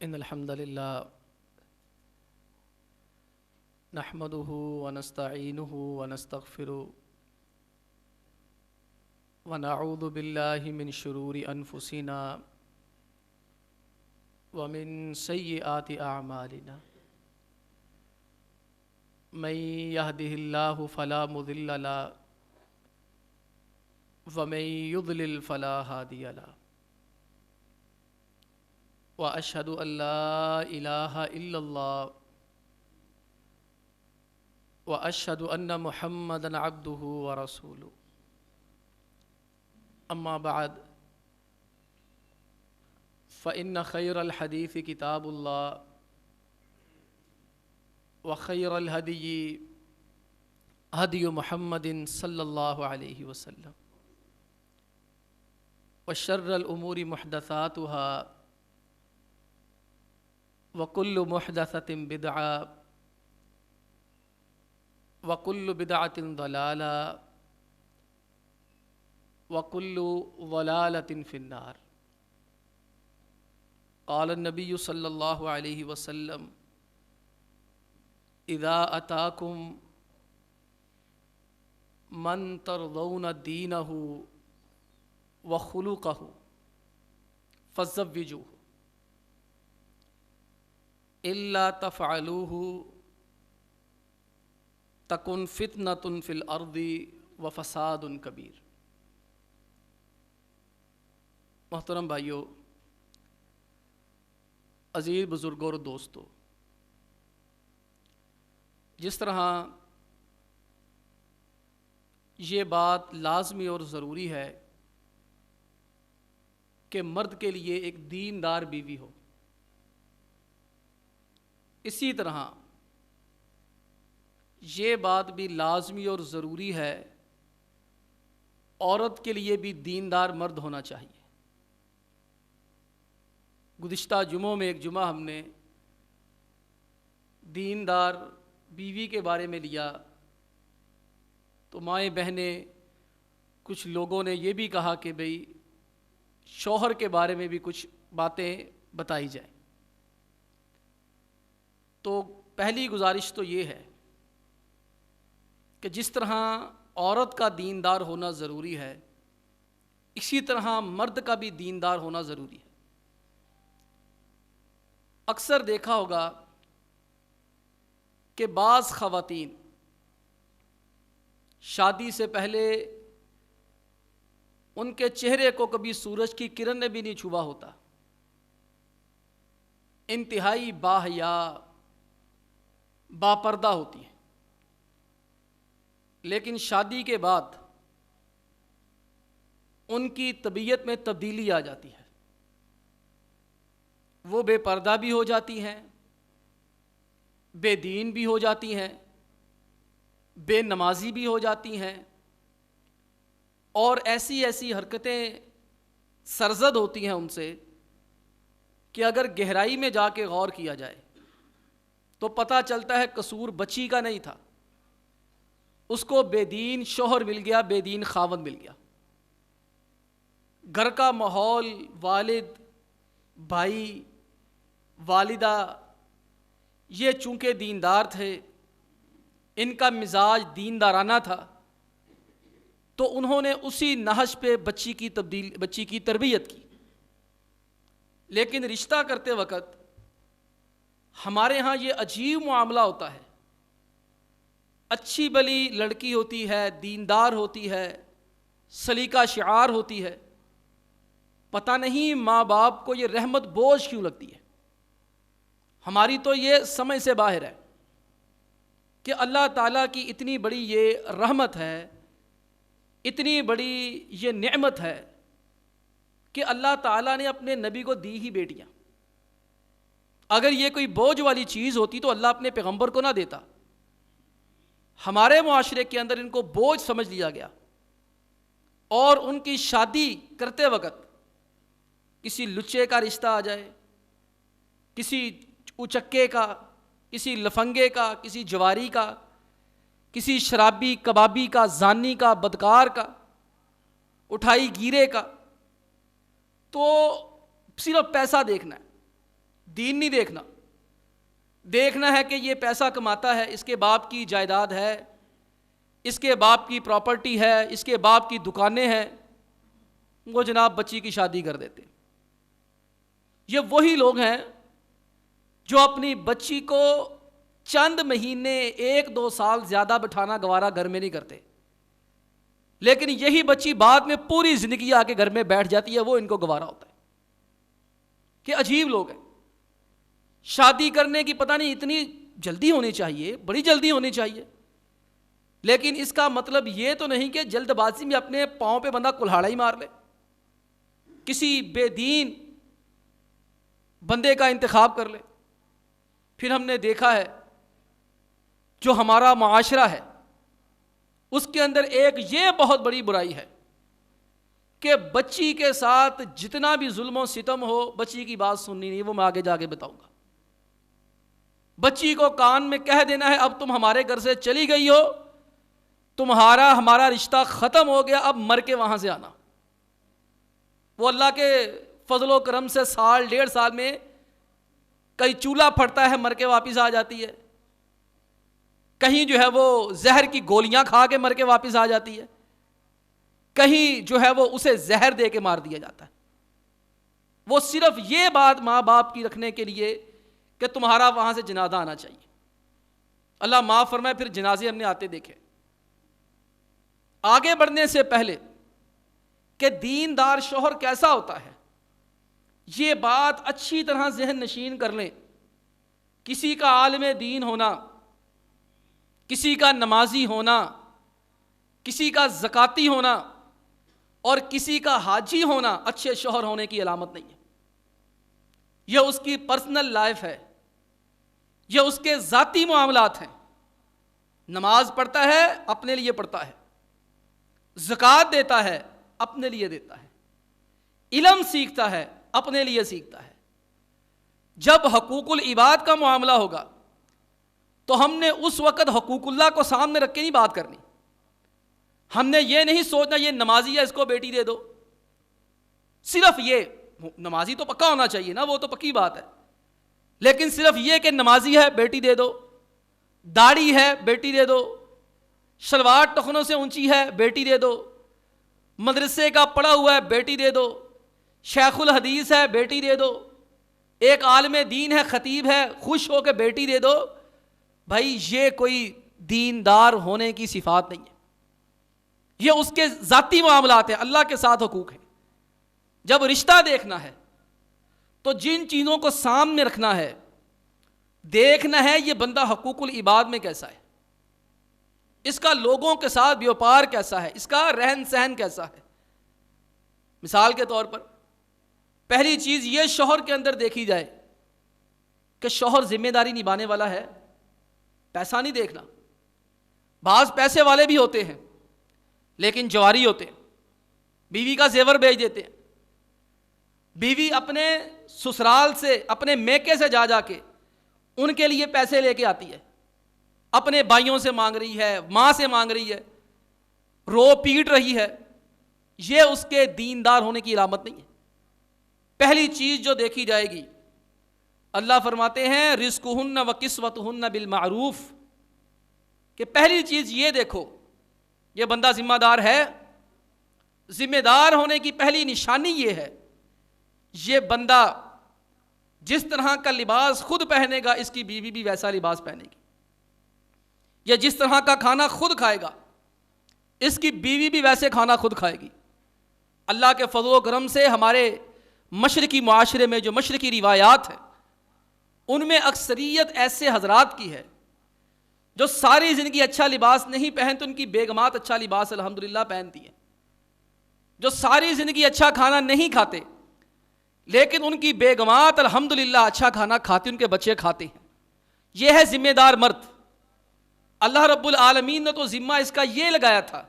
ان الحمد للہ نحمده ونستعینه ونستغفره ونعوذ باللہ من شرور انفسنا ومن سیئات اعمالنا من يهده اللہ فلا مضل له ومن يضلل فلا هادی له واشهد ان لا الہ الا اللہ واشهد ان محمدا عبده ورسوله اما بعد فان خیر الحدیث کتاب اللہ وخیر الہدی ہدی محمد صلی اللہ علیہ وسلم وشر الامور محدثاتها وكل محدثة بدعة وكل بدعة ضلالة وكل ضلالة في النار قال النبي صلى الله عليه وسلم إذا أتاكم من ترضون دينه وخلقه فزوجوه إلا تفعلوه تكن فتنة في الأرض وفساد كبير۔ محترم بھائیو، عزیز بزرگوں اور دوستو، جس طرح یہ بات لازمی اور ضروری ہے کہ مرد کے لیے ایک دیندار بیوی ہو، اسی طرح یہ بات بھی لازمی اور ضروری ہے عورت کے لیے بھی دیندار مرد ہونا چاہیے۔ گزشتہ جمعوں میں ایک جمعہ ہم نے دیندار بیوی کے بارے میں لیا، تو مائیں بہنیں کچھ لوگوں نے یہ بھی کہا کہ بھئی شوہر کے بارے میں بھی کچھ باتیں بتائی جائیں۔ تو پہلی گزارش تو یہ ہے کہ جس طرح عورت کا دیندار ہونا ضروری ہے، اسی طرح مرد کا بھی دیندار ہونا ضروری ہے۔ اکثر دیکھا ہوگا کہ بعض خواتین شادی سے پہلے ان کے چہرے کو کبھی سورج کی کرن نے بھی نہیں چھوا ہوتا، انتہائی باحیا باپردہ ہوتی ہیں، لیکن شادی کے بعد ان کی طبیعت میں تبدیلی آ جاتی ہے، وہ بے پردہ بھی ہو جاتی ہیں، بے دین بھی ہو جاتی ہیں، بے نمازی بھی ہو جاتی ہیں، اور ایسی ایسی حرکتیں سرزد ہوتی ہیں ان سے کہ اگر گہرائی میں جا کے غور کیا جائے تو پتہ چلتا ہے قصور بچی کا نہیں تھا، اس کو بے دین شوہر مل گیا، بے دین خاوند مل گیا۔ گھر کا ماحول، والد، بھائی، والدہ یہ چونکہ دیندار تھے، ان کا مزاج دیندارانہ تھا، تو انہوں نے اسی نہج پہ بچی کی تربیت کی۔ لیکن رشتہ کرتے وقت ہمارے ہاں یہ عجیب معاملہ ہوتا ہے، اچھی بلی لڑکی ہوتی ہے، دیندار ہوتی ہے، سلیقہ شعار ہوتی ہے، پتہ نہیں ماں باپ کو یہ رحمت بوجھ کیوں لگتی ہے۔ ہماری تو یہ سمجھ سے باہر ہے کہ اللہ تعالیٰ کی اتنی بڑی یہ رحمت ہے، اتنی بڑی یہ نعمت ہے کہ اللہ تعالیٰ نے اپنے نبی کو دی ہی بیٹیاں۔ اگر یہ کوئی بوجھ والی چیز ہوتی تو اللہ اپنے پیغمبر کو نہ دیتا۔ ہمارے معاشرے کے اندر ان کو بوجھ سمجھ لیا گیا، اور ان کی شادی کرتے وقت کسی لچے کا رشتہ آ جائے، کسی اچکے کا، کسی لفنگے کا، کسی جواری کا، کسی شرابی کبابی کا، زانی کا، بدکار کا، اٹھائی گیرے کا، تو صرف پیسہ دیکھنا ہے، دین نہیں دیکھنا، دیکھنا ہے کہ یہ پیسہ کماتا ہے، اس کے باپ کی جائیداد ہے، اس کے باپ کی پراپرٹی ہے، اس کے باپ کی دکانیں ہیں، وہ جناب بچی کی شادی کر دیتے۔ یہ وہی لوگ ہیں جو اپنی بچی کو چند مہینے 1-2 سال زیادہ بٹھانا گوارا گھر میں نہیں کرتے، لیکن یہی بچی بعد میں پوری زندگی آ کے گھر میں بیٹھ جاتی ہے، وہ ان کو گوارا ہوتا ہے۔ کہ عجیب لوگ ہیں، شادی کرنے کی پتہ نہیں اتنی جلدی ہونی چاہیے، بڑی جلدی ہونی چاہیے، لیکن اس کا مطلب یہ تو نہیں کہ جلد بازی میں اپنے پاؤں پہ بندہ کلہاڑا ہی مار لے، کسی بے دین بندے کا انتخاب کر لے۔ پھر ہم نے دیکھا ہے جو ہمارا معاشرہ ہے اس کے اندر ایک یہ بہت بڑی برائی ہے کہ بچی کے ساتھ جتنا بھی ظلم و ستم ہو بچی کی بات سننی نہیں، وہ میں آگے جا کے بتاؤں گا۔ بچی کو کان میں کہہ دینا ہے اب تم ہمارے گھر سے چلی گئی ہو، تمہارا ہمارا رشتہ ختم ہو گیا، اب مر کے وہاں سے آنا۔ وہ اللہ کے فضل و کرم سے 1.5 سال میں کہیں چولہا پھٹتا ہے مر کے واپس آ جاتی ہے، کہیں جو ہے وہ زہر کی گولیاں کھا کے مر کے واپس آ جاتی ہے، کہیں جو ہے وہ اسے زہر دے کے مار دیا جاتا ہے۔ وہ صرف یہ بات ماں باپ کی رکھنے کے لیے کہ تمہارا وہاں سے جنازہ آنا چاہیے۔ اللہ معاف فرمائے، پھر جنازے ہم نے آتے دیکھے۔ آگے بڑھنے سے پہلے کہ دیندار شوہر کیسا ہوتا ہے یہ بات اچھی طرح ذہن نشین کر لیں۔ کسی کا عالم دین ہونا، کسی کا نمازی ہونا، کسی کا زکاتی ہونا اور کسی کا حاجی ہونا اچھے شوہر ہونے کی علامت نہیں ہے۔ یہ اس کی پرسنل لائف ہے، یہ اس کے ذاتی معاملات ہیں۔ نماز پڑھتا ہے اپنے لیے پڑھتا ہے، زکوٰۃ دیتا ہے اپنے لیے دیتا ہے، علم سیکھتا ہے اپنے لیے سیکھتا ہے۔ جب حقوق العباد کا معاملہ ہوگا تو ہم نے اس وقت حقوق اللہ کو سامنے رکھ کے نہیں بات کرنی۔ ہم نے یہ نہیں سوچنا یہ نمازی ہے اس کو بیٹی دے دو، صرف یہ نمازی تو پکا ہونا چاہیے نا، وہ تو پکی بات ہے، لیکن صرف یہ کہ نمازی ہے بیٹی دے دو، داڑھی ہے بیٹی دے دو، شلوار ٹخنوں سے اونچی ہے بیٹی دے دو، مدرسے کا پڑھا ہوا ہے بیٹی دے دو، شیخ الحدیث ہے بیٹی دے دو، ایک عالم دین ہے خطیب ہے خوش ہو کے بیٹی دے دو۔ بھائی یہ کوئی دیندار ہونے کی صفات نہیں ہے، یہ اس کے ذاتی معاملات ہیں، اللہ کے ساتھ حقوق ہیں۔ جب رشتہ دیکھنا ہے تو جن چیزوں کو سامنے رکھنا ہے، دیکھنا ہے یہ بندہ حقوق العباد میں کیسا ہے، اس کا لوگوں کے ساتھ بیوپار کیسا ہے، اس کا رہن سہن کیسا ہے۔ مثال کے طور پر پہلی چیز یہ شوہر کے اندر دیکھی جائے کہ شوہر ذمہ داری نبھانے والا ہے، پیسہ نہیں دیکھنا۔ بعض پیسے والے بھی ہوتے ہیں لیکن جواری ہوتے ہیں، بیوی کا زیور بیچ دیتے ہیں، بیوی اپنے سسرال سے اپنے میکے سے جا جا کے ان کے لیے پیسے لے کے آتی ہے، اپنے بھائیوں سے مانگ رہی ہے، ماں سے مانگ رہی ہے، رو پیٹ رہی ہے۔ یہ اس کے دیندار ہونے کی علامت نہیں ہے۔ پہلی چیز جو دیکھی جائے گی، اللہ فرماتے ہیں رزقہن و کسوتہن بالمعروف، کہ پہلی چیز یہ دیکھو یہ بندہ ذمہ دار ہے۔ ذمہ دار ہونے کی پہلی نشانی یہ ہے یہ بندہ جس طرح کا لباس خود پہنے گا اس کی بیوی بھی ویسا لباس پہنے گی، یا جس طرح کا کھانا خود کھائے گا اس کی بیوی بھی ویسے کھانا خود کھائے گی۔ اللہ کے فضل و کرم سے ہمارے مشرقی معاشرے میں جو مشرقی روایات ہیں ان میں اکثریت ایسے حضرات کی ہے جو ساری زندگی اچھا لباس نہیں پہنتے، ان کی بیگمات اچھا لباس الحمدللہ پہنتی ہیں۔ جو ساری زندگی اچھا کھانا نہیں کھاتے لیکن ان کی بیگمات الحمدللہ اچھا کھانا کھاتی، ان کے بچے کھاتے ہیں۔ یہ ہے ذمہ دار مرد۔ اللہ رب العالمین نے تو ذمہ اس کا یہ لگایا تھا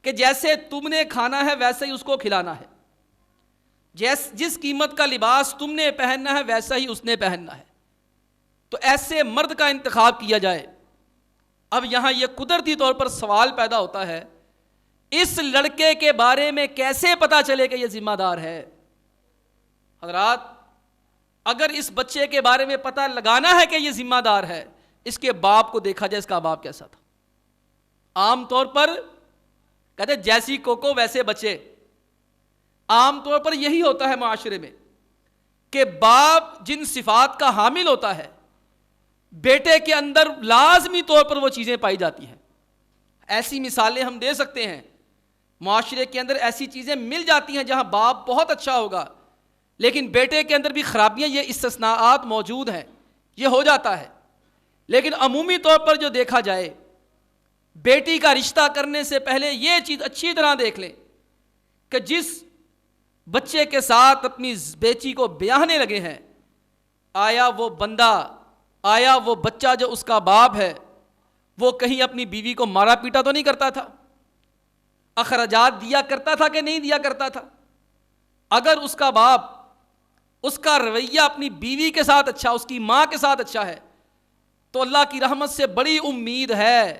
کہ جیسے تم نے کھانا ہے ویسے ہی اس کو کھلانا ہے، جس قیمت کا لباس تم نے پہننا ہے ویسا ہی اس نے پہننا ہے۔ تو ایسے مرد کا انتخاب کیا جائے۔ اب یہاں یہ قدرتی طور پر سوال پیدا ہوتا ہے اس لڑکے کے بارے میں کیسے پتا چلے کہ یہ ذمہ دار ہے؟ حضرات اگر اس بچے کے بارے میں پتہ لگانا ہے کہ یہ ذمہ دار ہے، اس کے باپ کو دیکھا جائے اس کا باپ کیسا تھا۔ عام طور پر کہتے ہیں جیسی کوکو ویسے بچے، عام طور پر یہی ہوتا ہے معاشرے میں کہ باپ جن صفات کا حامل ہوتا ہے بیٹے کے اندر لازمی طور پر وہ چیزیں پائی جاتی ہیں۔ ایسی مثالیں ہم دے سکتے ہیں، معاشرے کے اندر ایسی چیزیں مل جاتی ہیں جہاں باپ بہت اچھا ہوگا لیکن بیٹے کے اندر بھی خرابیاں، یہ استثناءات موجود ہیں، یہ ہو جاتا ہے۔ لیکن عمومی طور پر جو دیکھا جائے، بیٹی کا رشتہ کرنے سے پہلے یہ چیز اچھی طرح دیکھ لیں کہ جس بچے کے ساتھ اپنی بیٹی کو بیاہنے لگے ہیں، آیا وہ بندہ، آیا وہ بچہ جو اس کا باپ ہے، وہ کہیں اپنی بیوی کو مارا پیٹا تو نہیں کرتا تھا؟ اخراجات دیا کرتا تھا کہ نہیں دیا کرتا تھا؟ اگر اس کا باپ، اس کا رویہ اپنی بیوی کے ساتھ اچھا، اس کی ماں کے ساتھ اچھا ہے، تو اللہ کی رحمت سے بڑی امید ہے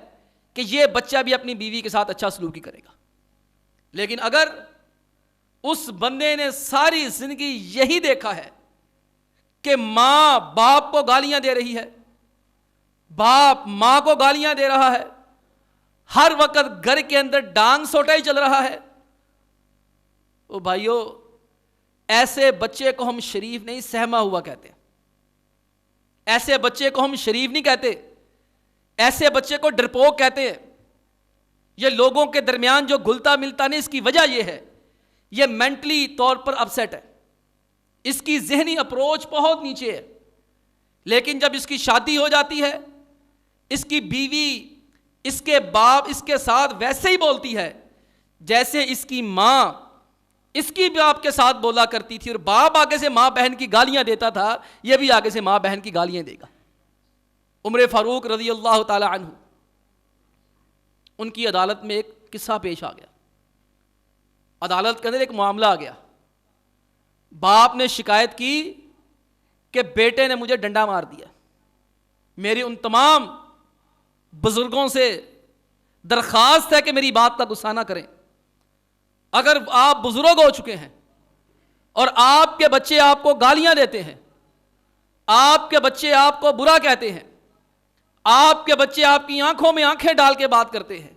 کہ یہ بچہ بھی اپنی بیوی کے ساتھ اچھا سلوکی کرے گا۔ لیکن اگر اس بندے نے ساری زندگی یہی دیکھا ہے کہ ماں باپ کو گالیاں دے رہی ہے، باپ ماں کو گالیاں دے رہا ہے، ہر وقت گھر کے اندر ڈانگ سوٹائی چل رہا ہے، او بھائیو، ایسے بچے کو ہم شریف نہیں، سہما ہوا کہتے ہیں۔ ایسے بچے کو ہم شریف نہیں کہتے، ایسے بچے کو ڈرپوک کہتے ہیں۔ یہ لوگوں کے درمیان جو گلتا ملتا نہیں، اس کی وجہ یہ ہے، یہ مینٹلی طور پر اپسیٹ ہے، اس کی ذہنی اپروچ بہت نیچے ہے۔ لیکن جب اس کی شادی ہو جاتی ہے، اس کی بیوی اس کے باپ اس کے ساتھ ویسے ہی بولتی ہے جیسے اس کی ماں اس کی باپ کے ساتھ بولا کرتی تھی، اور باپ آگے سے ماں بہن کی گالیاں دیتا تھا، یہ بھی آگے سے ماں بہن کی گالیاں دے گا۔ عمر فاروق رضی اللہ تعالی عنہ، ان کی عدالت میں ایک قصہ پیش آ گیا۔ عدالت کے اندر ایک معاملہ آ گیا، باپ نے شکایت کی کہ بیٹے نے مجھے ڈنڈا مار دیا۔ میری ان تمام بزرگوں سے درخواست ہے کہ میری بات کا غصہ نہ کریں۔ اگر آپ بزرگ ہو چکے ہیں اور آپ کے بچے آپ کو گالیاں دیتے ہیں، آپ کے بچے آپ کو برا کہتے ہیں، آپ کے بچے آپ کی آنکھوں میں آنکھیں ڈال کے بات کرتے ہیں،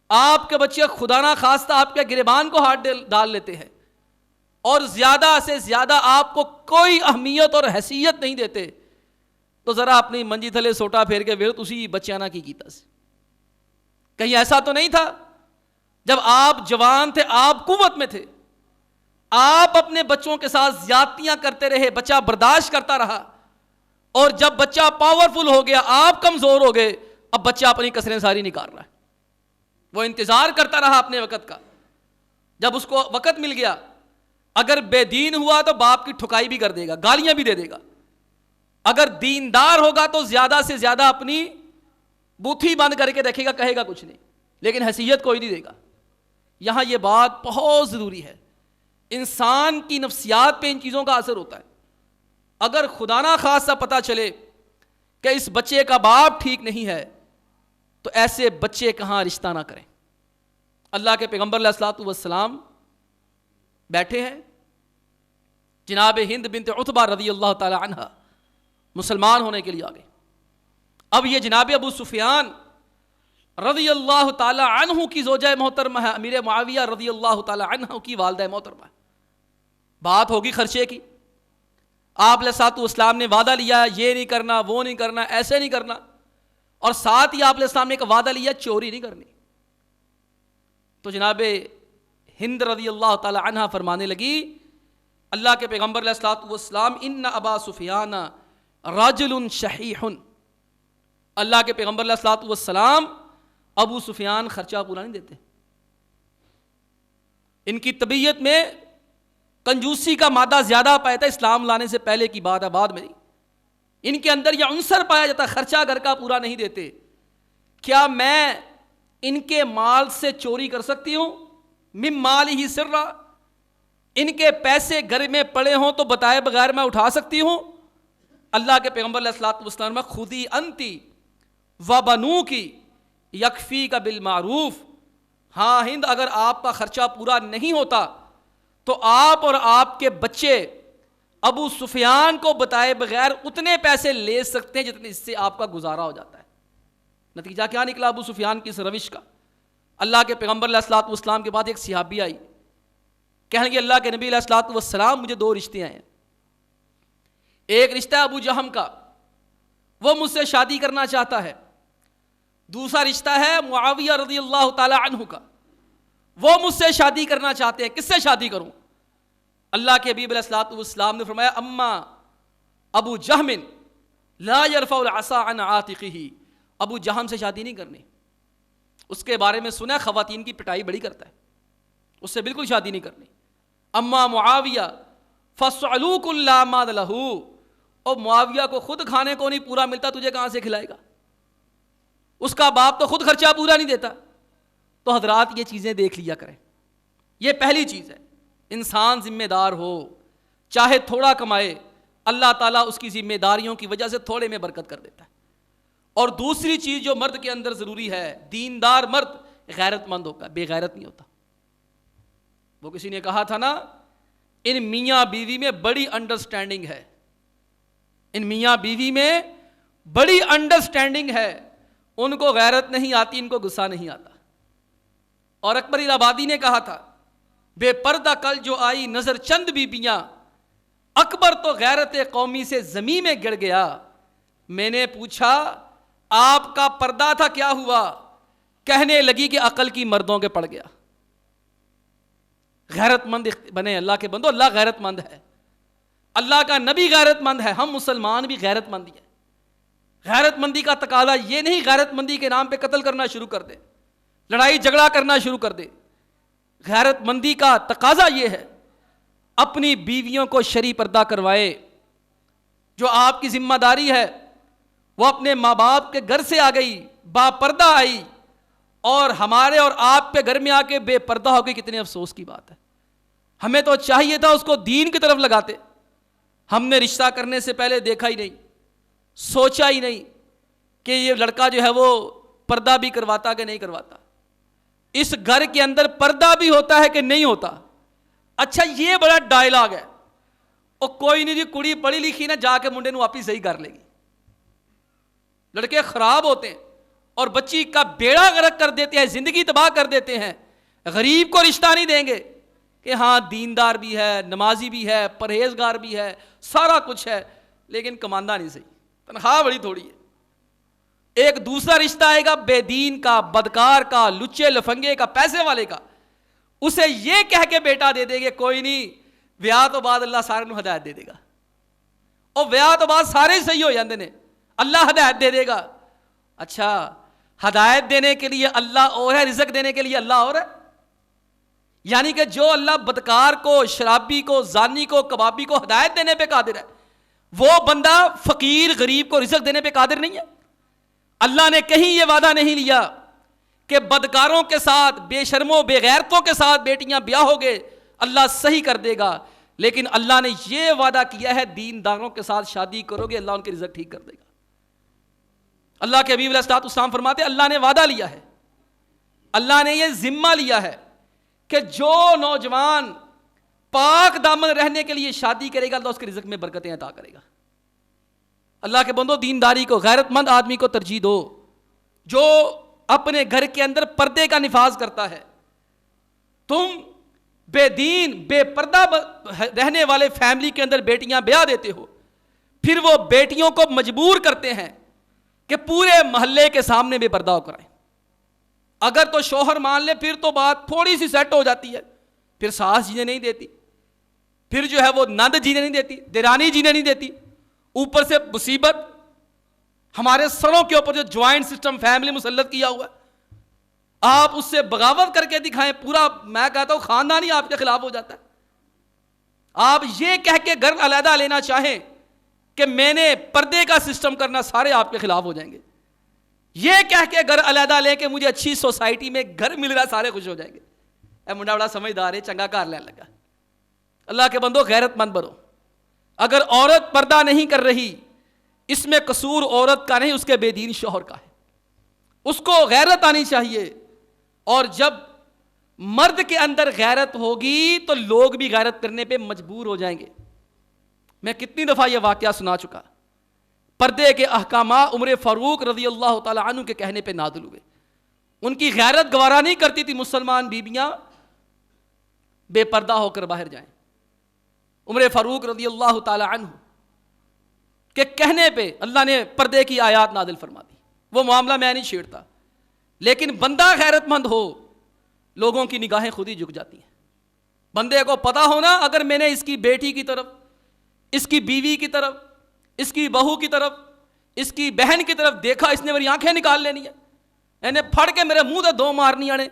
آپ کے بچے خدا نہ خواستہ آپ کے گریبان کو ہاتھ ڈال لیتے ہیں، اور زیادہ سے زیادہ آپ کو کوئی اہمیت اور حیثیت نہیں دیتے، تو ذرا اپنی منجی تھلے سوٹا پھیر کے ویرت اسی بچیاں نہ کی کیتا سے۔ کہیں ایسا تو نہیں تھا جب آپ جوان تھے، آپ قوت میں تھے، آپ اپنے بچوں کے ساتھ زیادتیاں کرتے رہے، بچہ برداشت کرتا رہا، اور جب بچہ پاورفل ہو گیا، آپ کمزور ہو گئے، اب بچہ اپنی کسریں ساری نکال رہا ہے۔ وہ انتظار کرتا رہا اپنے وقت کا، جب اس کو وقت مل گیا، اگر بے دین ہوا تو باپ کی ٹھکائی بھی کر دے گا، گالیاں بھی دے دے گا، اگر دیندار ہوگا تو زیادہ سے زیادہ اپنی بوتھی بند کر کے رکھے گا، کہے گا کچھ نہیں، لیکن حیثیت کوئی نہیں دے گا۔ یہاں یہ بات بہت ضروری ہے، انسان کی نفسیات پہ ان چیزوں کا اثر ہوتا ہے۔ اگر خدا نہ خاصہ پتہ چلے کہ اس بچے کا باپ ٹھیک نہیں ہے تو ایسے بچے کہاں رشتہ نہ کریں۔ اللہ کے پیغمبر علیہ الصلوۃ والسلام بیٹھے ہیں، جناب ہند بنت عتبہ رضی اللہ تعالی عنہ مسلمان ہونے کے لیے آ گئے۔ اب یہ جناب ابو سفیان رضی اللہ تعالی عنہ کی زوجہ محترمہ ہے، امیر معاویہ رضی اللہ تعالی عنہ کی والدہ محترمہ ہے۔ بات ہوگی خرچے کی، آپ علیہ الصلوۃ والسلام نے وعدہ لیا، یہ نہیں کرنا، وہ نہیں کرنا، ایسے نہیں کرنا، اور ساتھ ہی آپ علیہ السلام نے ایک وعدہ لیا، چوری نہیں کرنی۔ تو جناب ہند رضی اللہ تعالی عنہ فرمانے لگی، اللہ کے پیغمبر علیہ الصلوۃ والسلام، ان ابا سفیان رجل شحیح، اللہ کے پیغمبر علیہ الصلوۃ والسلام ابو سفیان خرچہ پورا نہیں دیتے، ان کی طبیعت میں کنجوسی کا مادہ زیادہ پایا تھا، اسلام لانے سے پہلے کی بات ہے، بعد میں نہیں، ان کے اندر یہ عنصر پایا جاتا، خرچہ گھر کا پورا نہیں دیتے۔ کیا میں ان کے مال سے چوری کر سکتی ہوں؟ من مالہ سرا، ان کے پیسے گھر میں پڑے ہوں تو بتائے بغیر میں اٹھا سکتی ہوں؟ اللہ کے پیغمبر علیہ الصلوۃ والسلام میں خودی انتی و بنو کی یکفی کا بالمعروف، ہاں ہند، اگر آپ کا خرچہ پورا نہیں ہوتا تو آپ اور آپ کے بچے ابو سفیان کو بتائے بغیر اتنے پیسے لے سکتے ہیں جتنے اس سے آپ کا گزارا ہو جاتا ہے. نتیجہ کیا نکلا ابو سفیان کی اس روش کا؟ اللہ کے پیغمبر علیہ الصلوۃ والسلام کے بعد ایک صحابی آئی, کہنے لگی اللہ کے نبی علیہ الصلوۃ والسلام مجھے 2 رشتے آئے ہیں. ایک رشتہ ابو جہم کا, وہ مجھ سے شادی کرنا چاہتا ہے. دوسرا رشتہ ہے معاویہ رضی اللہ تعالی عنہ کا, وہ مجھ سے شادی کرنا چاہتے ہیں. کس سے شادی کروں؟ اللہ کے حبیب علیہ الصلوۃ والسلام نے فرمایا اما ابو جہم لا يرفع العصا عن عاتقہ, ابو جہم سے شادی نہیں کرنی. اس کے بارے میں سنا خواتین کی پٹائی بڑی کرتا ہے, اس سے بالکل شادی نہیں کرنی. اما معاویہ فصعلوک لا مال لہ, اور معاویہ کو خود کھانے کو نہیں پورا ملتا, تجھے کہاں سے کھلائے گا؟ اس کا باپ تو خود خرچہ پورا نہیں دیتا. تو حضرات یہ چیزیں دیکھ لیا کریں. یہ پہلی چیز ہے, انسان ذمہ دار ہو, چاہے تھوڑا کمائے, اللہ تعالیٰ اس کی ذمہ داریوں کی وجہ سے تھوڑے میں برکت کر دیتا ہے. اور دوسری چیز جو مرد کے اندر ضروری ہے, دیندار مرد غیرت مند ہوگا, بے غیرت نہیں ہوتا. وہ کسی نے کہا تھا نا, ان میاں بیوی میں بڑی انڈرسٹینڈنگ ہے, ان میاں بیوی میں بڑی انڈرسٹینڈنگ ہے, ان کو غیرت نہیں آتی, ان کو غصہ نہیں آتا. اور اکبر الہآبادی نے کہا تھا بے پردہ کل جو آئی نظر چند بیبیاں, اکبر تو غیرت قومی سے زمین میں گڑ گیا. میں نے پوچھا آپ کا پردہ تھا کیا ہوا؟ کہنے لگی کہ عقل کی مردوں کے پڑ گیا. غیرت مند بنے اللہ کے بندو, اللہ غیرت مند ہے, اللہ کا نبی غیرت مند ہے, ہم مسلمان بھی غیرت مند ہیں. غیرت مندی کا تقاضا یہ نہیں غیرت مندی کے نام پہ قتل کرنا شروع کر دے, لڑائی جھگڑا کرنا شروع کر دے. غیرت مندی کا تقاضا یہ ہے اپنی بیویوں کو شرعی پردہ کروائے. جو آپ کی ذمہ داری ہے, وہ اپنے ماں باپ کے گھر سے آ گئی, با پردہ آئی, اور ہمارے اور آپ پہ گھر میں آ کے بے پردہ ہو گئی. کتنے افسوس کی بات ہے. ہمیں تو چاہیے تھا اس کو دین کی طرف لگاتے. ہم نے رشتہ کرنے سے پہلے دیکھا ہی نہیں, سوچا ہی نہیں کہ یہ لڑکا جو ہے وہ پردہ بھی کرواتا کہ نہیں کرواتا, اس گھر کے اندر پردہ بھی ہوتا ہے کہ نہیں ہوتا. اچھا یہ بڑا ڈائلاگ ہے, اور کوئی نہیں جی کڑی پڑھی لکھی نا جا کے منڈے نو واپس صحیح کر لے گی. لڑکے خراب ہوتے ہیں اور بچی کا بیڑا غرق کر دیتے ہیں, زندگی تباہ کر دیتے ہیں. غریب کو رشتہ نہیں دیں گے کہ ہاں دیندار بھی ہے, نمازی بھی ہے, پرہیزگار بھی ہے, سارا کچھ ہے, لیکن کماندہ نہیں صحیح, تنخواہ بڑی تھوڑی ہے. ایک دوسرا رشتہ آئے گا بے دین کا, بدکار کا, لچے لفنگے کا, پیسے والے کا, اسے یہ کہہ کے بیٹا دے دے گے کوئی نہیں ویاہ تو بعد اللہ سارے نو ہدایت دے دے گا, اور ویاہ تو بعد سارے صحیح ہو جاندے نے, اللہ ہدایت دے دے گا. اچھا ہدایت دینے کے لیے اللہ اور ہے, رزق دینے کے لیے اللہ اور ہے. یعنی کہ جو اللہ بدکار کو, شرابی کو, زانی کو, کبابی کو ہدایت دینے پہ قادر ہے, وہ بندہ فقیر غریب کو رزق دینے پہ قادر نہیں ہے. اللہ نے کہیں یہ وعدہ نہیں لیا کہ بدکاروں کے ساتھ, بے شرموں بے غیرتوں کے ساتھ بیٹیاں بیاہ ہوگے اللہ صحیح کر دے گا, لیکن اللہ نے یہ وعدہ کیا ہے دینداروں کے ساتھ شادی کرو گے اللہ ان کے رزق ٹھیک کر دے گا. اللہ کے حبیب علیہ الصلوۃ والسلام فرماتے ہیں اللہ نے وعدہ لیا ہے, اللہ نے یہ ذمہ لیا ہے کہ جو نوجوان پاک دامن رہنے کے لیے شادی کرے گا اللہ اس کے رزق میں برکتیں عطا کرے گا. اللہ کے بندو دینداری کو, غیرت مند آدمی کو ترجیح دو, جو اپنے گھر کے اندر پردے کا نفاذ کرتا ہے. تم بے دین بے پردہ رہنے والے فیملی کے اندر بیٹیاں بیاہ دیتے ہو, پھر وہ بیٹیوں کو مجبور کرتے ہیں کہ پورے محلے کے سامنے بے پردہ ہو کرائیں. اگر تو شوہر مان لے پھر تو بات تھوڑی سی سیٹ ہو جاتی ہے, پھر ساس جینے نہیں دیتی, پھر جو ہے وہ نند جینے نہیں دیتی, دیرانی جینے نہیں دیتی, اوپر سے مصیبت. ہمارے سروں کے اوپر جو جوائنٹ سسٹم فیملی مسلط کیا ہوا ہے, آپ اس سے بغاوت کر کے دکھائیں, پورا میں کہتا ہوں خاندان ہی آپ کے خلاف ہو جاتا ہے. آپ یہ کہہ کے گھر علیحدہ لینا چاہیں کہ میں نے پردے کا سسٹم کرنا, سارے آپ کے خلاف ہو جائیں گے. یہ کہہ کے گھر علیحدہ لیں کہ مجھے اچھی سوسائٹی میں گھر مل رہا ہے, سارے خوش ہو جائیں گے. اے منڈا بڑا سمجھدار ہے, چنگا کار لین لگا. اللہ کے بندو غیرت مند بنو. اگر عورت پردہ نہیں کر رہی, اس میں قصور عورت کا نہیں, اس کے بے دین شوہر کا ہے. اس کو غیرت آنی چاہیے, اور جب مرد کے اندر غیرت ہوگی تو لوگ بھی غیرت کرنے پہ مجبور ہو جائیں گے. میں کتنی دفعہ یہ واقعہ سنا چکا. پردے کے احکامات عمر فاروق رضی اللہ تعالی عنہ کے کہنے پہ نازل ہوئے. ان کی غیرت گوارا نہیں کرتی تھی مسلمان بیویاں بے پردہ ہو کر باہر جائیں. عمر فاروق رضی اللہ تعالی عنہ کے کہنے پہ اللہ نے پردے کی آیات نازل فرما دی. وہ معاملہ میں نہیں چھیڑتا, لیکن بندہ غیرت مند ہو, لوگوں کی نگاہیں خود ہی جھک جاتی ہیں. بندے کو پتا ہونا اگر میں نے اس کی بیٹی کی طرف, اس کی بیوی کی طرف, اس کی بہو کی طرف, اس کی بہن کی طرف دیکھا, اس نے میری آنکھیں نکال لینی ہے, یعنی پھڑ کے میرے منہ دے دو مارنی آنے.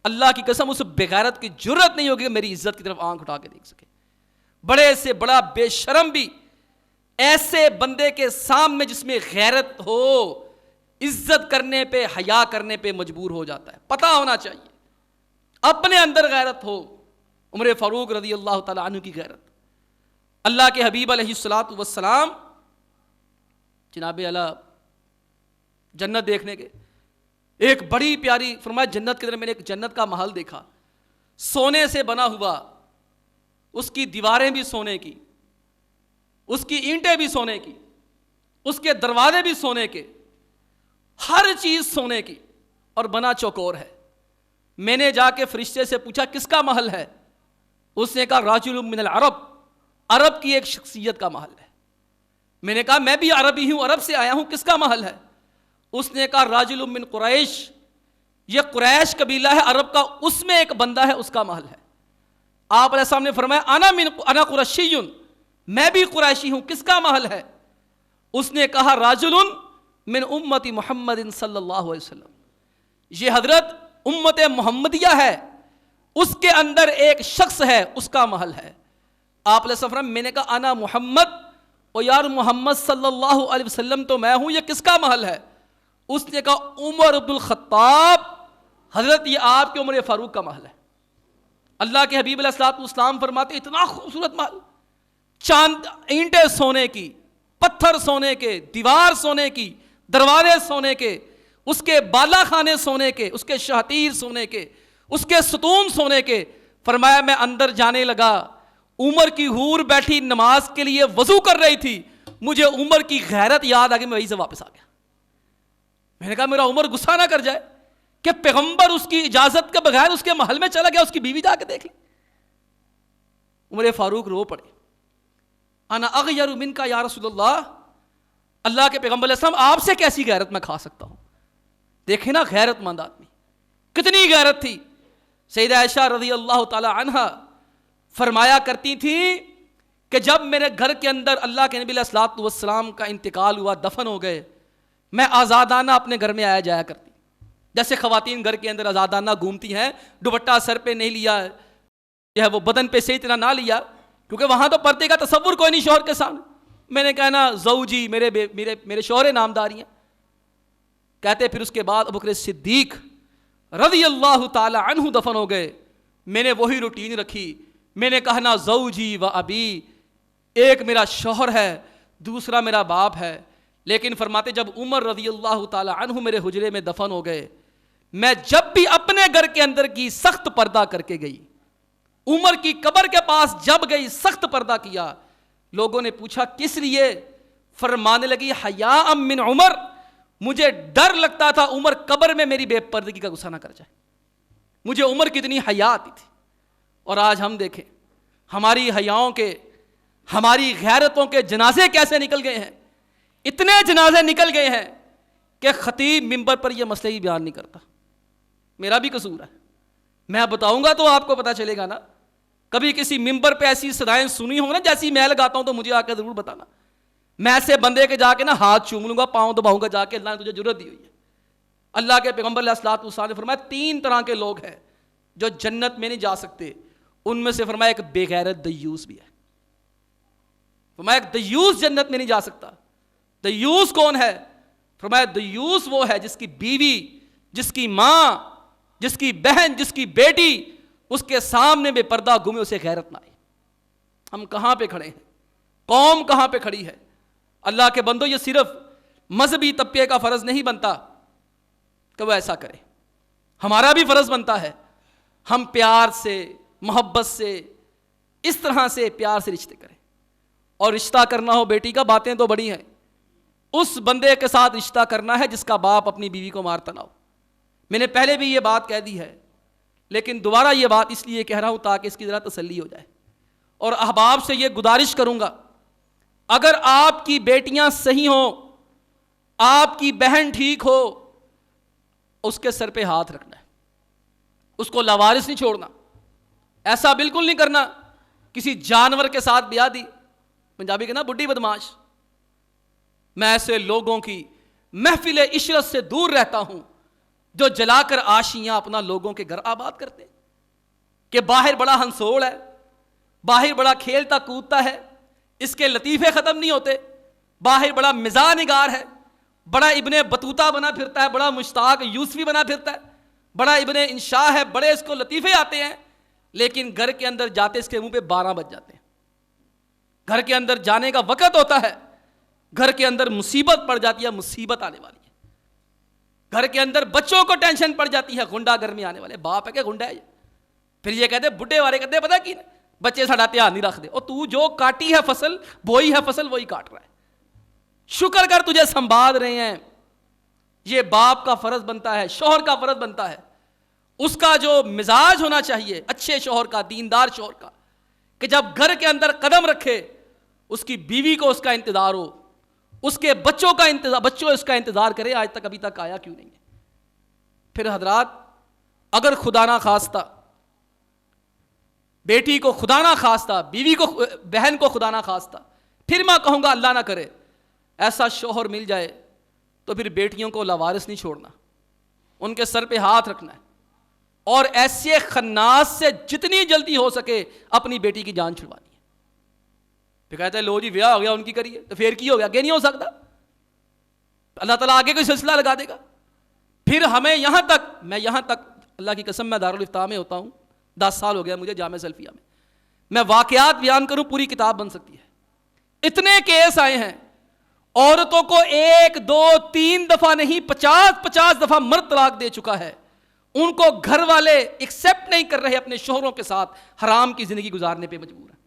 اللہ کی قسم اس بغیرت کی جرت نہیں ہوگی کہ میری عزت کی طرف آنکھ اٹھا کے دیکھ سکے. بڑے سے بڑا بے شرم بھی ایسے بندے کے سامنے جس میں غیرت ہو, عزت کرنے پہ, حیا کرنے پہ مجبور ہو جاتا ہے. پتہ ہونا چاہیے اپنے اندر غیرت ہو. عمر فاروق رضی اللہ تعالیٰ عنہ کی غیرت. اللہ کے حبیب علیہ الصلوۃ والسلام جناب اعلیٰ جنت دیکھنے کے, ایک بڑی پیاری فرمایا جنت کے اندر میں نے ایک جنت کا محل دیکھا, سونے سے بنا ہوا, اس کی دیواریں بھی سونے کی, اس کی اینٹیں بھی سونے کی, اس کے دروازے بھی سونے کے, ہر چیز سونے کی, اور بنا چوکور ہے. میں نے جا کے فرشتے سے پوچھا کس کا محل ہے؟ اس نے کہا راجل من العرب, عرب کی ایک شخصیت کا محل ہے. میں نے کہا میں بھی عربی ہوں, عرب سے آیا ہوں, کس کا محل ہے؟ اس نے کہا راجل من قریش, یہ قریش قبیلہ ہے عرب کا, اس میں ایک بندہ ہے, اس کا محل ہے. آپ علیہ السلام نے فرمایا انا قرشی, میں بھی قریشی ہوں, کس کا محل ہے؟ اس نے کہا راجل من امت محمد صلی اللہ علیہ وسلم, یہ حضرت امت محمدیہ ہے, اس کے اندر ایک شخص ہے, اس کا محل ہے. آپ علیہ السلام, میں نے کہا انا محمد, اور یار محمد صلی اللہ علیہ وسلم تو میں ہوں, یہ کس کا محل ہے؟ اس نے کہا عمر بن الخطاب, حضرت یہ آپ کے عمر فاروق کا محل ہے. اللہ کے حبیب علیہ الصلوۃ والسلام فرماتے اتنا خوبصورت محل, چاند اینٹیں سونے کی, پتھر سونے کے, دیوار سونے کی, دروازے سونے کے, اس کے بالا خانے سونے کے, اس کے شہتیر سونے کے, اس کے ستون سونے کے. فرمایا میں اندر جانے لگا, عمر کی حور بیٹھی نماز کے لیے وضو کر رہی تھی, مجھے عمر کی غیرت یاد آ گئی, میں وہیں سے واپس آ گیا. میں نے کہا میرا عمر غصہ نہ کر جائے کہ پیغمبر اس کی اجازت کے بغیر اس کے محل میں چلا گیا, اس کی بیوی جا کے دیکھ لی. عمر فاروق رو پڑے, انا اغیر منک یا رسول اللہ, اللہ کے پیغمبر علیہ السلام آپ سے کیسی غیرت میں کھا سکتا ہوں. دیکھیں نا غیرت مند آدمی, کتنی غیرت تھی. سیدہ عائشہ رضی اللہ تعالی عنہا فرمایا کرتی تھی کہ جب میرے گھر کے اندر اللہ کے نبی علیہ الصلوۃ والسلام کا انتقال ہوا, دفن ہو گئے, میں آزادانہ اپنے گھر میں آیا جایا کرتی, جیسے خواتین گھر کے اندر آزادانہ گھومتی ہیں, دوپٹہ سر پہ نہیں لیا, جو ہے وہ بدن پہ صحیح طرح نہ لیا, کیونکہ وہاں تو پردے کا تصور کوئی نہیں شوہر کے سامنے. میں نے کہا نا زوجی, میرے شوہر نامداری ہیں. کہتے پھر اس کے بعد ابوبکر صدیق رضی اللہ تعالی عنہ دفن ہو گئے, میں نے وہی روٹین رکھی. میں نے کہا نا زوجی و ابی, ایک میرا شوہر ہے, دوسرا میرا باپ ہے. لیکن فرماتے جب عمر رضی اللہ تعالی عنہ میرے حجرے میں دفن ہو گئے, میں جب بھی اپنے گھر کے اندر کی سخت پردہ کر کے گئی, عمر کی قبر کے پاس جب گئی سخت پردہ کیا. لوگوں نے پوچھا کس لیے؟ فرمانے لگی حیاء من عمر, مجھے ڈر لگتا تھا عمر قبر میں میری بے پردگی کا غصہ نہ کر جائے. مجھے عمر کی اتنی حیا آتی تھی. اور آج ہم دیکھیں ہماری حیاؤں کے, ہماری غیرتوں کے جنازے کیسے نکل گئے ہیں. اتنے جنازے نکل گئے ہیں کہ خطیب منبر پر یہ مسئلہ ہی بیان نہیں کرتا. میرا بھی قصور ہے, میں بتاؤں گا تو آپ کو پتا چلے گا نا. کبھی کسی منبر پہ ایسی صدائیں سنی ہوں نا جیسی میں لگاتا ہوں تو مجھے آ کے ضرور بتانا. میں ایسے بندے کے جا کے نا ہاتھ چوم لوں گا, پاؤں دباؤں گا جا کے, اللہ نے تجھے جرت دی ہوئی ہے. اللہ کے پیغمبر علیہ الصلوۃ والسلام نے فرمایا 3 طرح کے لوگ ہیں جو جنت میں نہیں جا سکتے. ان میں سے فرمایا ایک بے غیرت دیوس بھی ہے. فرمایا ایک دیوس جنت میں نہیں جا سکتا. دیوس کون ہے؟ فرمایا دیوس وہ ہے جس کی بیوی, جس کی ماں, جس کی بہن, جس کی بیٹی اس کے سامنے بے پردہ گھومے, اسے غیرت نہ آئے. ہم کہاں پہ کھڑے ہیں؟ قوم کہاں پہ کھڑی ہے؟ اللہ کے بندو, یہ صرف مذہبی طبقے کا فرض نہیں بنتا کہ وہ ایسا کرے, ہمارا بھی فرض بنتا ہے. ہم پیار سے, محبت سے, اس طرح سے پیار سے رشتے کریں. اور رشتہ کرنا ہو بیٹی کا، باتیں تو بڑی ہیں، اس بندے کے ساتھ رشتہ کرنا ہے جس کا باپ اپنی بیوی کو مارتا نہ ہو۔ میں نے پہلے بھی یہ بات کہہ دی ہے، لیکن دوبارہ یہ بات اس لیے کہہ رہا ہوں تاکہ اس کی ذرا تسلی ہو جائے، اور احباب سے یہ گزارش کروں گا، اگر آپ کی بیٹیاں صحیح ہوں، آپ کی بہن ٹھیک ہو، اس کے سر پہ ہاتھ رکھنا ہے، اس کو لاوارث نہیں چھوڑنا، ایسا بالکل نہیں کرنا کسی جانور کے ساتھ بیاہ دی، پنجابی کے نا بڈھی بدماش۔ میں ایسے لوگوں کی محفل عشرت سے دور رہتا ہوں جو جلا کر آشیاں اپنا لوگوں کے گھر آباد کرتے، کہ باہر بڑا ہنسوڑ ہے، باہر بڑا کھیلتا کودتا ہے، اس کے لطیفے ختم نہیں ہوتے، باہر بڑا مزاح نگار ہے، بڑا ابن بطوطہ بنا پھرتا ہے، بڑا مشتاق یوسفی بنا پھرتا ہے، بڑا ابن انشاء ہے، بڑے اس کو لطیفے آتے ہیں، لیکن گھر کے اندر جاتے اس کے منہ پہ 12 بج جاتے ہیں۔ گھر کے اندر جانے کا وقت ہوتا ہے، گھر کے اندر مصیبت پڑ جاتی ہے، مصیبت آنے والی ہے، گھر کے اندر بچوں کو ٹینشن پڑ جاتی ہے، گنڈا گرمی آنے والے، باپ ہے کہ گنڈا ہے یہ؟ پھر یہ کہتے بڈھے والے کہتے پتہ کی بچے ساڑا دھیان نہیں رکھ دے، اور تو جو کاٹی ہے فصل، بوئی ہے فصل، وہی کاٹ رہا ہے، شکر کر تجھے سنبھال رہے ہیں۔ یہ باپ کا فرض بنتا ہے، شوہر کا فرض بنتا ہے، اس کا جو مزاج ہونا چاہیے اچھے شوہر کا، دیندار شوہر کا، کہ جب گھر کے اندر قدم رکھے اس کی بیوی کو اس کا انتظار ہو، اس کے بچوں کا انتظار، بچوں اس کا انتظار کرے، آج تک ابھی تک آیا کیوں نہیں ہے؟ پھر حضرات، اگر خدا نہ خواستہ بیٹی کو، خدا نہ خواستہ بیوی کو، بہن کو خدا نہ خواستہ، پھر میں کہوں گا اللہ نہ کرے ایسا شوہر مل جائے، تو پھر بیٹیوں کو لاوارث نہیں چھوڑنا، ان کے سر پہ ہاتھ رکھنا ہے، اور ایسے خناس سے جتنی جلدی ہو سکے اپنی بیٹی کی جان چھڑوانی ہے۔ پھر کہتے ہیں لو جی بیاہ ہو گیا ان کی کریے، تو پھر کی ہو گیا؟ کہ نہیں ہو سکتا، اللہ تعالیٰ آگے کوئی سلسلہ لگا دے گا۔ پھر ہمیں یہاں تک، میں یہاں تک اللہ کی قسم میں دارالفتاح میں ہوتا ہوں، 10 سال ہو گیا مجھے جامعہ سلفیہ میں واقعات بیان کروں پوری کتاب بن سکتی ہے۔ اتنے کیس آئے ہیں، عورتوں کو 1 2 3 دفعہ نہیں 50 دفعہ مرد طلاق دے چکا ہے، ان کو گھر والے ایکسیپٹ نہیں کر رہے، اپنے شوہروں کے ساتھ حرام کی زندگی گزارنے پہ مجبور ہیں۔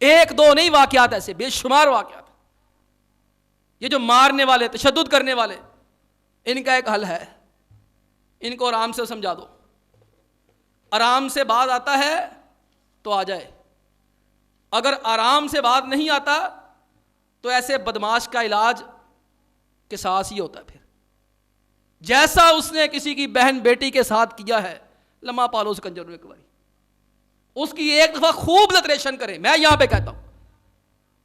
1 2 نہیں واقعات، ایسے بے شمار واقعات۔ یہ جو مارنے والے، تشدد کرنے والے، ان کا ایک حل ہے، ان کو آرام سے سمجھا دو، آرام سے بات آتا ہے تو آ جائے، اگر آرام سے بات نہیں آتا تو ایسے بدماش کا علاج قصاص ہی ہوتا ہے۔ پھر جیسا اس نے کسی کی بہن بیٹی کے ساتھ کیا ہے، لمحہ پالو اس کنجر ایک باری، اس کی ایک دفعہ خوب لتریشن کرے، میں یہاں پہ کہتا ہوں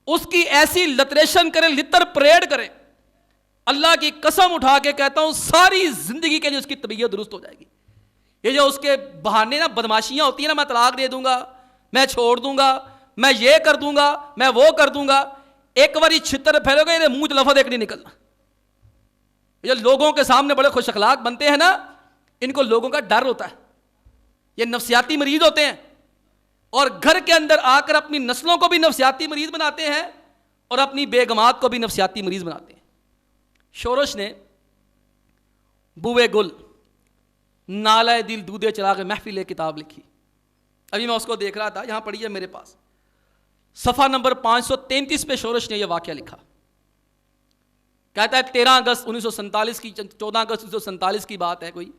اس کی ایسی لتریشن کرے، لتر پریڈ کرے، اللہ کی قسم اٹھا کے کہتا ہوں ساری زندگی کے لیے اس کی طبیعت درست ہو جائے گی۔ یہ جو اس کے بہانے نا، بدماشیاں ہوتی ہیں نا، میں طلاق دے دوں گا، میں چھوڑ دوں گا، میں یہ کر دوں گا، میں وہ کر دوں گا، ایک باری چھتر پھیلو گے، منہ لفظ ایک نہیں نکلنا۔ یہ لوگوں کے سامنے بڑے خوش اخلاق بنتے ہیں نا، ان کو لوگوں کا ڈر ہوتا ہے، یہ نفسیاتی مریض ہوتے ہیں، اور گھر کے اندر آ کر اپنی نسلوں کو بھی نفسیاتی مریض بناتے ہیں، اور اپنی بیگمات کو بھی نفسیاتی مریض بناتے ہیں۔ شورش نے بوئے گل نالہ دل دودے چراغ محفل ایک کتاب لکھی، ابھی میں اس کو دیکھ رہا تھا، یہاں پڑھی ہے میرے پاس، صفحہ نمبر 533 پہ شورش نے یہ واقعہ لکھا۔ کہتا ہے 13 اگست 1947 کی، 14 اگست 1947 کی بات ہے کوئی،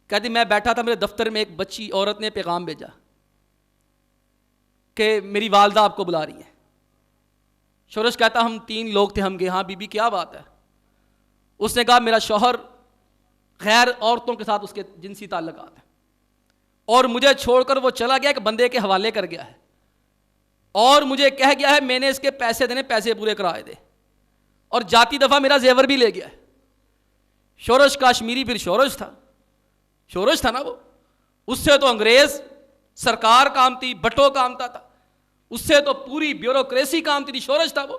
کہتی میں بیٹھا تھا میرے دفتر میں، ایک بچی عورت نے پیغام بھیجا کہ میری والدہ آپ کو بلا رہی ہیں۔ شورش کہتا ہم 3 لوگ تھے، ہم گئے، ہاں بی بی کیا بات ہے؟ اس نے کہا میرا شوہر غیر عورتوں کے ساتھ اس کے جنسی تعلقات ہیں، اور مجھے چھوڑ کر وہ چلا گیا، ایک بندے کے حوالے کر گیا ہے، اور مجھے کہہ گیا ہے میں نے اس کے پیسے دینے، پیسے پورے کرائے دے، اور جاتی دفعہ میرا زیور بھی لے گیا ہے۔ شورش کاشمیری پھر شورش تھا نا وہ، اس سے تو انگریز سرکار کامتی، بٹو کامتا تھا، اس سے تو پوری بیوروکریسی کامتی تھی، شورش تھا وہ۔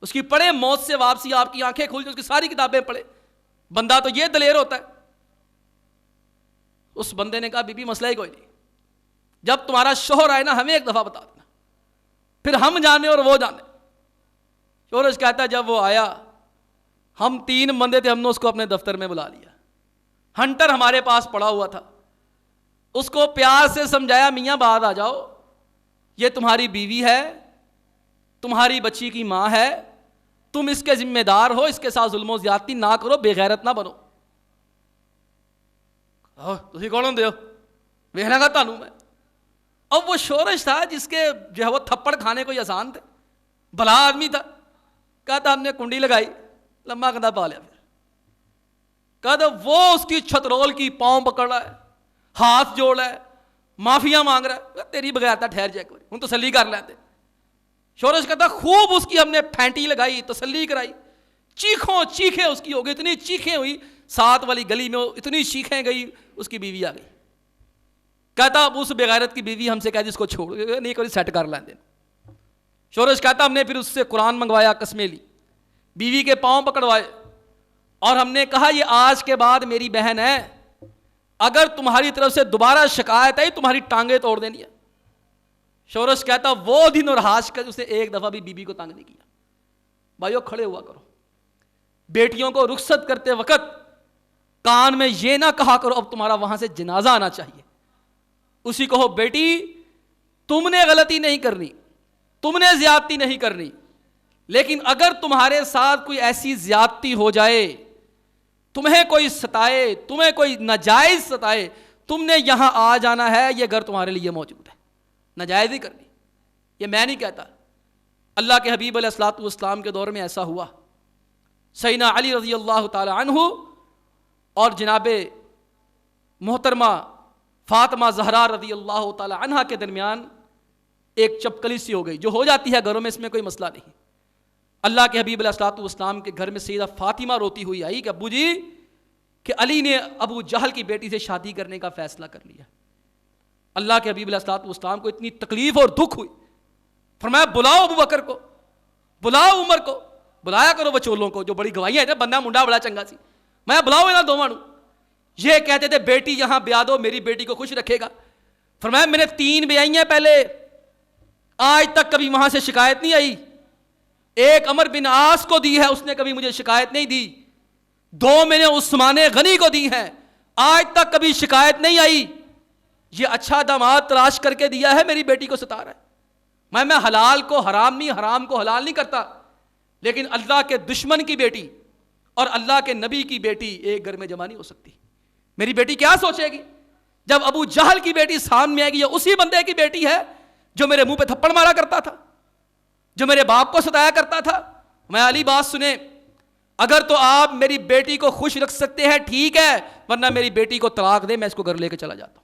اس کی پڑھے موت سے واپسی، آپ کی آنکھیں کھل جائیں، اس کی ساری کتابیں پڑھے، بندہ تو یہ دلیر ہوتا ہے۔ اس بندے نے کہا بی بی مسئلہ ہی کوئی نہیں، جب تمہارا شوہر آئے نا ہمیں ایک دفعہ بتا دینا، پھر ہم جانے اور وہ جانے۔ شورش کہتا ہے جب وہ آیا، ہم 3 بندے تھے، ہم نے اس کو اپنے دفتر میں بلا لیا، ہنٹر ہمارے پاس پڑا ہوا تھا، اس کو پیار سے سمجھایا میاں بعد آ جاؤ، یہ تمہاری بیوی ہے، تمہاری بچی کی ماں ہے، تم اس کے ذمہ دار ہو، اس کے ساتھ ظلم و زیادتی نہ کرو، بے غیرت نہ بنو۔ تسی کون ہوندے ہو ویکھنا گا تانوں میں۔ اب وہ شورش تھا جس کے جو ہے وہ تھپڑ کھانے کو ہی آسان تھے، بھلا آدمی تھا، کہتا ہم نے کنڈی لگائی، لمبا کندھا پا لیا، پھر کہتا وہ اس کی چھترول کی پاؤں پکڑ رہا ہے، ہاتھ جوڑ رہا ہے، معافیاں مانگ رہا ہے، تیری بغیرتا ٹھہر جائے کوئی، ہوں تسلی کر لیتے۔ شورش کہتا خوب اس کی ہم نے پھینٹی لگائی، تسلی کرائی، چیخیں اس کی ہو گئی، اتنی چیخیں ہوئی، ساتھ والی گلی میں اتنی چیخیں گئی، اس کی بیوی آ گئی۔ کہتا اب اس بغیرت کی بیوی ہم سے کہہ دی اس کو چھوڑ، نہیں کوئی سیٹ کر لیں دے۔ شورش کہتا ہم نے پھر اس سے قرآن منگوایا، قسمیں لی، بیوی کے پاؤں پکڑوائے، اور ہم نے کہا یہ آج کے بعد میری بہن ہے، اگر تمہاری طرف سے دوبارہ شکایت آئی تمہاری ٹانگیں توڑ دینی ہے۔ شورش کہتا وہ دن اور آج کا اسے ایک دفعہ بھی بیوی کو تنگ نہیں کیا۔ بھائیو کھڑے ہوا کرو، بیٹیوں کو رخصت کرتے وقت کان میں یہ نہ کہا کرو اب تمہارا وہاں سے جنازہ آنا چاہیے، اسی کہو بیٹی تم نے غلطی نہیں کرنی، تم نے زیادتی نہیں کرنی، لیکن اگر تمہارے ساتھ کوئی ایسی زیادتی ہو جائے، تمہیں کوئی ستائے، تمہیں کوئی ناجائز ستائے، تم نے یہاں آ جانا ہے، یہ گھر تمہارے لیے موجود ہے، ناجائز ہی کرنی۔ یہ میں نہیں کہتا، اللہ کے حبیب علیہ الصلوۃ والسلام کے دور میں ایسا ہوا۔ سیدنا علی رضی اللہ تعالی عنہ اور جناب محترمہ فاطمہ زہرا رضی اللہ تعالی عنہ کے درمیان ایک چپکلی سی ہو گئی، جو ہو جاتی ہے گھروں میں، اس میں کوئی مسئلہ نہیں۔ اللہ کے حبیب علیہ الصلوۃ والسلام کے گھر میں سیدہ فاطمہ روتی ہوئی آئی کہ ابو جی کہ علی نے ابو جہل کی بیٹی سے شادی کرنے کا فیصلہ کر لیا۔ اللہ کے حبیب علیہ الصلوۃ والسلام کو اتنی تکلیف اور دکھ ہوئی، فرمایا بلاؤ ابو بکر کو، بلاؤ عمر کو، بلایا کرو بچولوں کو جو بڑی گواہیاں ہیں، بندہ منڈا بڑا چنگا سی، میں بلاؤ انہاں دوواں نوں۔ یہ کہتے تھے بیٹی یہاں بیاہ دو، میری بیٹی کو خوش رکھے گا۔ فرمایا میں نے 3 بیائی ہیں پہلے، آج تک کبھی وہاں سے شکایت نہیں آئی، ایک عمر بن عاص کو دی ہے، اس نے کبھی مجھے شکایت نہیں دی، 2 میں نے عثمان غنی کو دی ہیں، آج تک کبھی شکایت نہیں آئی۔ یہ اچھا داماد تلاش کر کے دیا ہے، میری بیٹی کو ستا رہا ہے۔ میں حلال کو حرام نہیں، حرام کو حلال نہیں کرتا، لیکن اللہ کے دشمن کی بیٹی اور اللہ کے نبی کی بیٹی ایک گھر میں جمع نہیں ہو سکتی۔ میری بیٹی کیا سوچے گی جب ابو جہل کی بیٹی سامنے آئے گی، یہ اسی بندے کی بیٹی ہے جو میرے منہ پہ تھپڑ مارا کرتا تھا، جو میرے باپ کو ستایا کرتا تھا۔ میں علی بات سنیں، اگر تو آپ میری بیٹی کو خوش رکھ سکتے ہیں ٹھیک ہے، ورنہ میری بیٹی کو طلاق دے، میں اس کو گھر لے کے چلا جاتا ہوں۔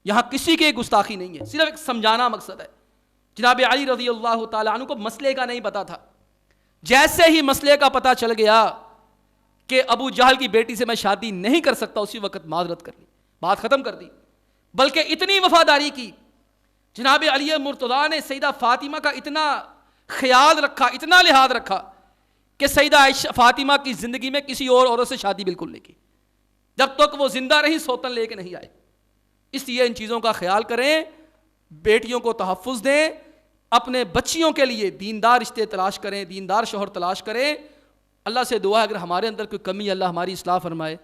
یہاں کسی کی گستاخی نہیں ہے، صرف ایک سمجھانا مقصد ہے۔ جناب علی رضی اللہ تعالیٰ عنہ کو مسئلے کا نہیں پتا تھا، جیسے ہی مسئلے کا پتا چل گیا کہ ابو جہل کی بیٹی سے میں شادی نہیں کر سکتا، اسی وقت معذرت کر لی، بات ختم کر دی۔ بلکہ اتنی وفاداری کی جناب علی مرتضیٰ نے سیدہ فاطمہ کا اتنا خیال رکھا، اتنا لحاظ رکھا کہ سیدہ عائشہ فاطمہ کی زندگی میں کسی اور عورت سے شادی بالکل نہیں کی، جب تک وہ زندہ رہی سوتن لے کے نہیں آئے۔ اس لیے ان چیزوں کا خیال کریں، بیٹیوں کو تحفظ دیں، اپنے بچیوں کے لیے دیندار رشتے تلاش کریں، دیندار شوہر تلاش کریں۔ اللہ سے دعا ہے اگر ہمارے اندر کوئی کمی، اللہ ہماری اصلاح فرمائے۔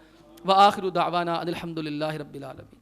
وآخر دعوانا الحمد للہ رب العالمین۔